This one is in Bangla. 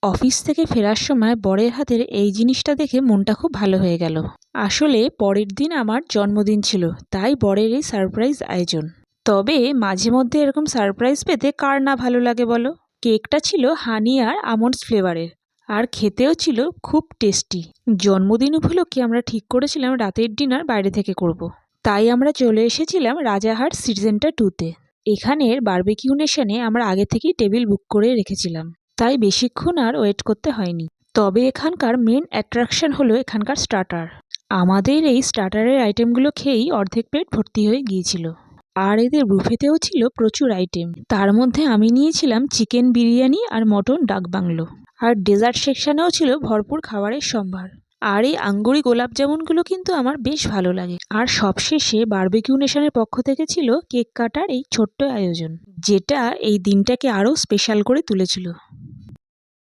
অফিস থেকে ফেরার সময় বরের হাতের এই জিনিসটা দেখে মনটা খুব ভালো হয়ে গেল। আসলে পরের দিন আমার জন্মদিন ছিল, তাই বরের এই সারপ্রাইজ আয়োজন। তবে মাঝে মধ্যে এরকম সারপ্রাইজ পেতে কার না ভালো লাগে বলো। কেকটা ছিল হানি আর আমন্ডস ফ্লেভারের, আর খেতেও ছিল খুব টেস্টি। জন্মদিন উপলক্ষে আমরা ঠিক করেছিলাম রাতের ডিনার বাইরে থেকে করব। তাই আমরা চলে এসেছিলাম রাজারহাট সিটি সেন্টার 2-তে। এখানের বারবিকিউ নেশনে আমরা আগে থেকেই টেবিল বুক করে রেখেছিলাম, তাই বেশিক্ষণ আর ওয়েট করতে হয়নি। তবে এখানকার মেন অ্যাট্রাকশন হলো এখানকার স্টার্টার। আমাদের এই স্টার্টারের আইটেমগুলো খেয়েই অর্ধেক প্লেট ভর্তি হয়ে গিয়েছিল। আর এদের বুফেতেও ছিল প্রচুর আইটেম। তার মধ্যে আমি নিয়েছিলাম চিকেন বিরিয়ানি আর মটন ডাক বাংলো। আর ডেজার্ট সেকশনেও ছিল ভরপুর খাবারের সম্ভার। আর এই আঙ্গুরি গোলাপ জামুনগুলো কিন্তু আমার বেশ ভালো লাগে। আর সবশেষে বারবিকিউ নেশনের পক্ষ থেকে ছিল কেক কাটার এই ছোট্ট আয়োজন, যেটা এই দিনটাকে আরও স্পেশাল করে তুলেছিল।